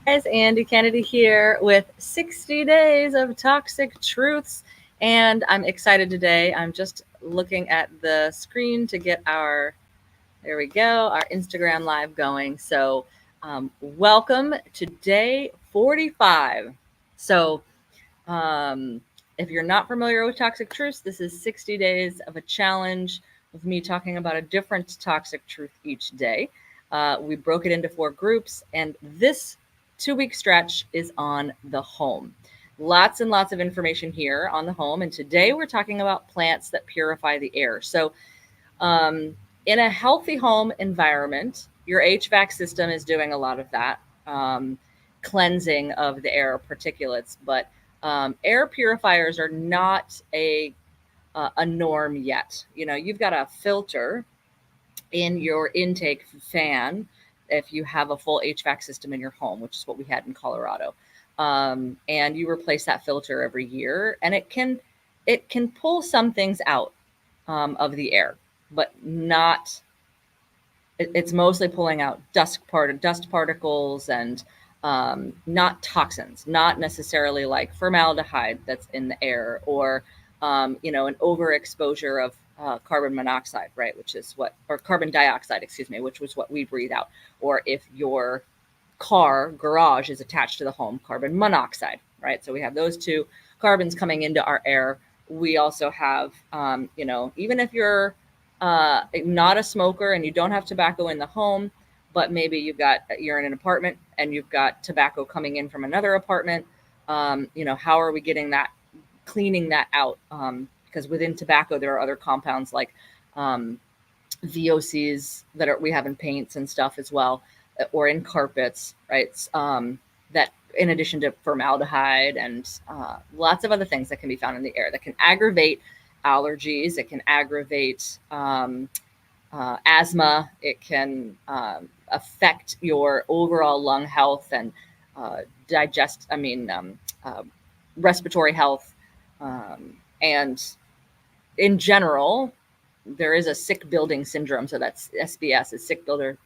Guys, Andy Kennedy here with 60 Days of Toxic Truths. And I'm excited today. I'm just looking at the screen to get there we go, our Instagram live going. Welcome to day 45. So, um, if you're not familiar with Toxic Truths, this is 60 days of a challenge with me talking about a different toxic truth each day. We broke it into 4 groups, and this 2 week stretch is on the home. Lots and lots of information here on the home, and today we're talking about plants that purify the air. Um, in a healthy home environment, your HVAC system is doing a lot of that cleansing of the air particulates, but air purifiers are not a norm yet. You've got a filter in your intake fan if you have a full HVAC system in your home, which is what we had in Colorado. And you replace that filter every year, and it can pull some things out of the air, but not. It's mostly pulling out dust particles and not toxins, not necessarily like formaldehyde that's in the air or an overexposure of carbon monoxide, right? Or carbon dioxide, excuse me, which was what we breathe out. Or if your car garage is attached to the home, carbon monoxide, right? So we have those two carbons coming into our air. We also have, even if you're not a smoker and you don't have tobacco in the home, but maybe you're in an apartment and you've got tobacco coming in from another apartment. How are we cleaning that out? Because within tobacco, there are other compounds like VOCs we have in paints and stuff as well, or in carpets, right? That in addition to formaldehyde and lots of other things that can be found in the air that can aggravate allergies, it can aggravate asthma, it can affect your overall lung health and digest, I mean, respiratory health. And in general, there is a sick building syndrome. So that's SBS, is sick building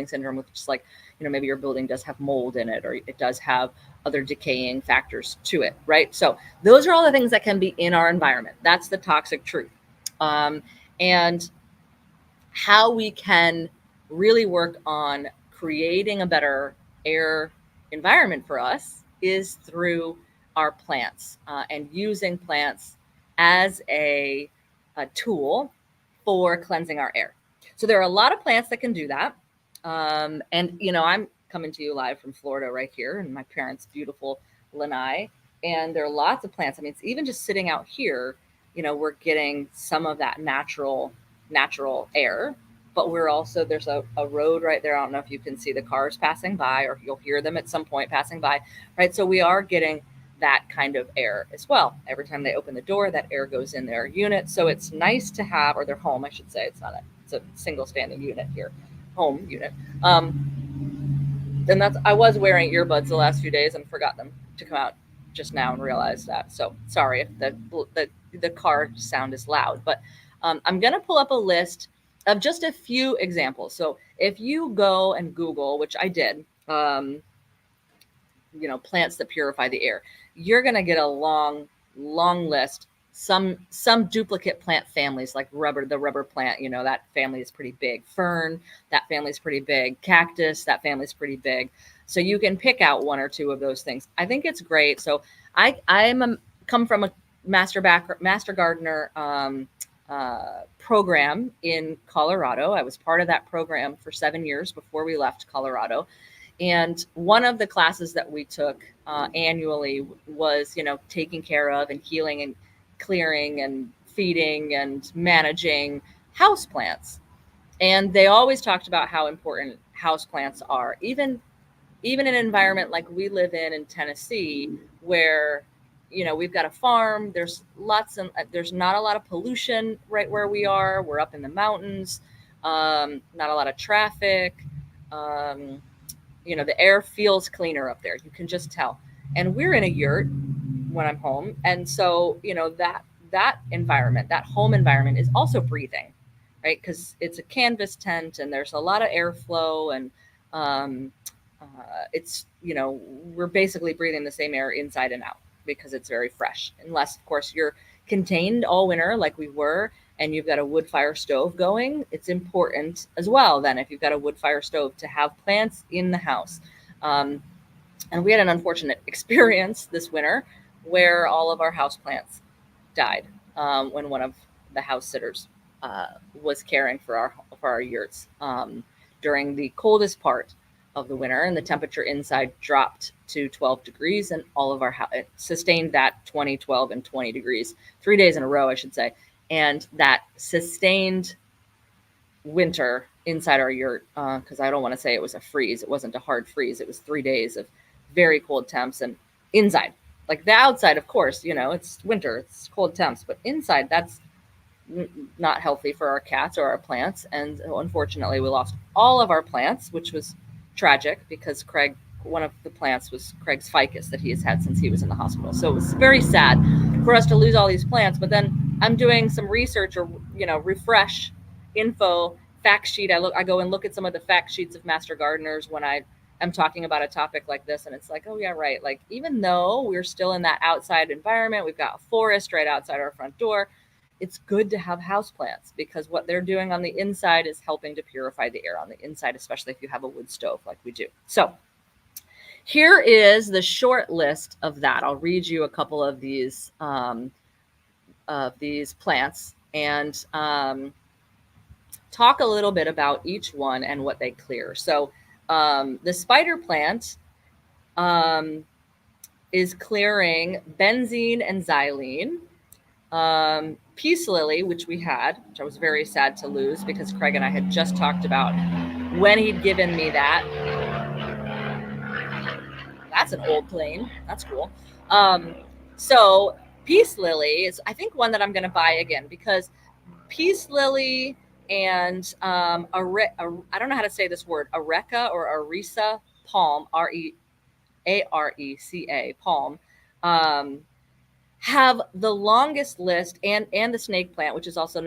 syndrome, which is like, maybe your building does have mold in it, or it does have other decaying factors to it, right? So those are all the things that can be in our environment. That's the toxic truth. And how we can really work on creating a better air environment for us is through our plants and using plants as a tool for cleansing our air. So there are a lot of plants that can do that. And, I'm coming to you live from Florida right here in my parents' beautiful lanai. And there are lots of plants. I mean, it's even just sitting out here, we're getting some of that natural air. But there's a road right there. I don't know if you can see the cars passing by, or you'll hear them at some point passing by, right? So we are getting that kind of air as well. Every time they open the door, that air goes in their unit. So it's nice to have, or their home, I should say. It's a single standing unit here, home unit. And I was wearing earbuds the last few days and forgot them to come out just now and realized that. So sorry if the car sound is loud, but I'm going to pull up a list of just a few examples. So if you go and Google, which I did, plants that purify the air, you're going to get a long list. Some duplicate plant families, like the rubber plant, that family is pretty big. Fern, that family is pretty big. Cactus, that family is pretty big. So you can pick out one or two of those things. I think it's great. So come from a master gardener program in Colorado. I was part of that program for 7 years before we left Colorado. And one of the classes that we took annually was, taking care of and healing and clearing and feeding and managing houseplants. And they always talked about how important houseplants are, even in an environment like we live in Tennessee, where we've got a farm. There's not a lot of pollution right where we are. We're up in the mountains. Not a lot of traffic. The air feels cleaner up there. You can just tell. And we're in a yurt when I'm home. And so, that environment, that home environment is also breathing, right? Because it's a canvas tent and there's a lot of airflow and it's, we're basically breathing the same air inside and out because it's very fresh. Unless, of course, you're contained all winter like we were, and you've got a wood fire stove going, it's important as well then, if you've got a wood fire stove, to have plants in the house. And we had an unfortunate experience this winter where all of our house plants died when one of the house sitters was caring for our yurts during the coldest part of the winter, and the temperature inside dropped to 12 degrees, and all of our it sustained that 20, 12, and 20 degrees 3 days in a row, I should say. And that sustained winter inside our yurt, because I don't want to say it was a freeze. It wasn't a hard freeze. It was 3 days of very cold temps, and inside, like the outside, of course, it's winter, it's cold temps, but inside, that's not healthy for our cats or our plants. And unfortunately, we lost all of our plants, which was tragic because one of the plants was Craig's ficus that he has had since he was in the hospital. So it was very sad for us to lose all these plants. But then I'm doing some research, or refresh info, fact sheet. I go and look at some of the fact sheets of master gardeners when I am talking about a topic like this, and it's like, oh yeah, right. Like, even though we're still in that outside environment, we've got a forest right outside our front door, it's good to have houseplants, because what they're doing on the inside is helping to purify the air on the inside, especially if you have a wood stove like we do. So here is the short list of that. I'll read you a couple of these plants and talk a little bit about each one and what they clear. So the spider plant is clearing benzene and xylene. Peace lily, which we had, which I was very sad to lose because Craig and I had just talked about when he'd given me that. That's an old plane. That's cool. So peace lily is, I think, one that I'm going to buy again, because peace lily and I don't know how to say this word, areca or areca palm, Areca palm, have the longest list, and the snake plant, which is also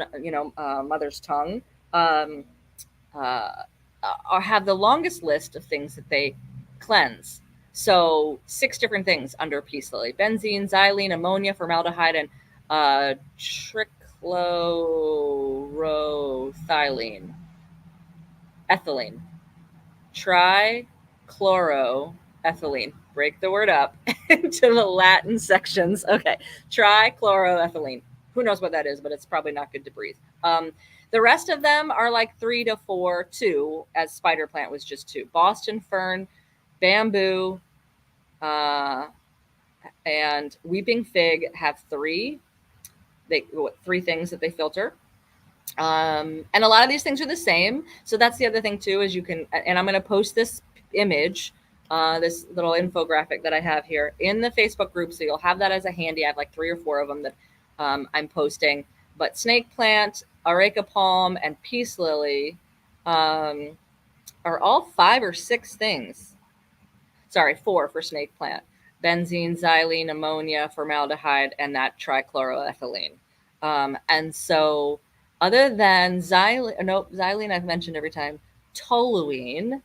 mother's tongue, have the longest list of things that they cleanse. So 6 different things under peace lily: benzene, xylene, ammonia, formaldehyde, and trichloroethylene. Trichloroethylene. Break the word up into the Latin sections. Okay, trichloroethylene. Who knows what that is, but it's probably not good to breathe. The rest of them are like 3 to 4, 2, as spider plant was just 2. Boston fern, bamboo, and weeping fig have 3. 3 things that they filter. And a lot of these things are the same. So that's the other thing too, is you can, and I'm going to post this image, this little infographic that I have here in the Facebook group. So you'll have that as a handy. I have like 3 or 4 of them that I'm posting. But snake plant, areca palm, and peace lily are all 5 or 6 things. Sorry, 4 for snake plant: benzene, xylene, ammonia, formaldehyde, and that trichloroethylene. And so, other than xylene I've mentioned every time. Toluene.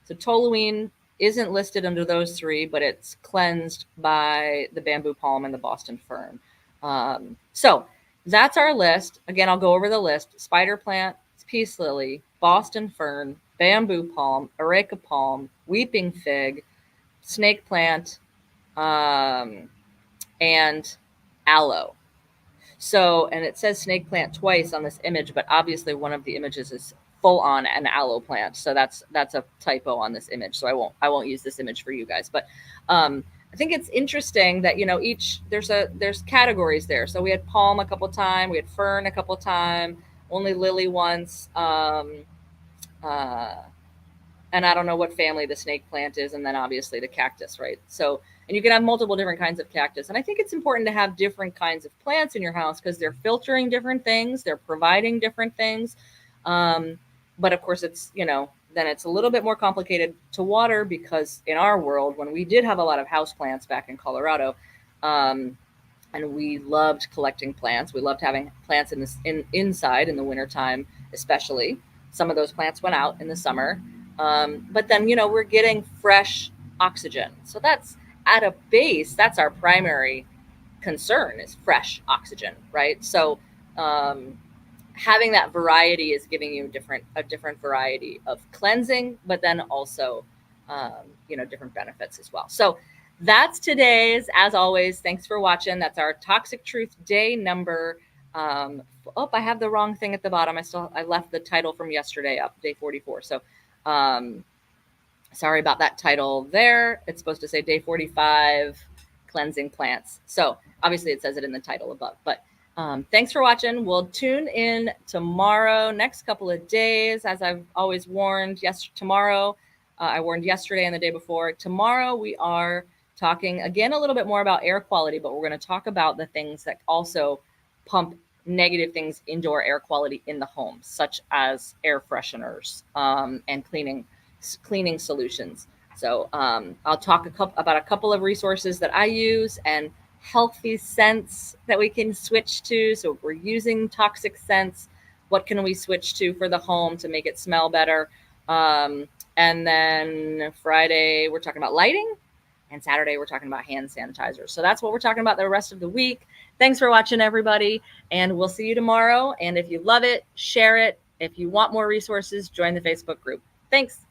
So toluene isn't listed under those 3, but it's cleansed by the bamboo palm and the Boston fern. So that's our list. Again, I'll go over the list: spider plant, peace lily, Boston fern, bamboo palm, areca palm, weeping fig, snake plant, and aloe. So, and it says snake plant twice on this image, but obviously one of the images is full on an aloe plant. So that's a typo on this image. So I won't use this image for you guys. But I think it's interesting that, there's categories there. So we had palm a couple times, we had fern a couple times, only lily once. And I don't know what family the snake plant is, and then obviously the cactus, right? So, and you can have multiple different kinds of cactus. And I think it's important to have different kinds of plants in your house, because they're filtering different things, they're providing different things. But of course, it's, then it's a little bit more complicated to water, because in our world, when we did have a lot of house plants back in Colorado, and we loved collecting plants, we loved having plants inside in the wintertime, especially. Some of those plants went out in the summer. But then, we're getting fresh oxygen. So that's at a base, that's our primary concern is fresh oxygen, right? So um, having that variety is giving you a different variety of cleansing, but then also different benefits as well. So that's today's. As always, thanks for watching. That's our Toxic Truth day number. I have the wrong thing at the bottom. I left the title from yesterday up, day 44. So sorry about that title there. It's supposed to say day 45, cleansing plants. So obviously it says it in the title above, but thanks for watching. We'll tune in tomorrow, next couple of days, as I've always warned. Tomorrow, I warned yesterday and the day before. Tomorrow we are talking again a little bit more about air quality, but we're going to talk about the things that also pump negative things into our air quality in the home, such as air fresheners and cleaning solutions. So I'll talk about a couple of resources that I use and healthy scents that we can switch to. So if we're using toxic scents, what can we switch to for the home to make it smell better? And then Friday, we're talking about lighting. And Saturday, we're talking about hand sanitizer. So that's what we're talking about the rest of the week. Thanks for watching, everybody. And we'll see you tomorrow. And if you love it, share it. If you want more resources, join the Facebook group. Thanks.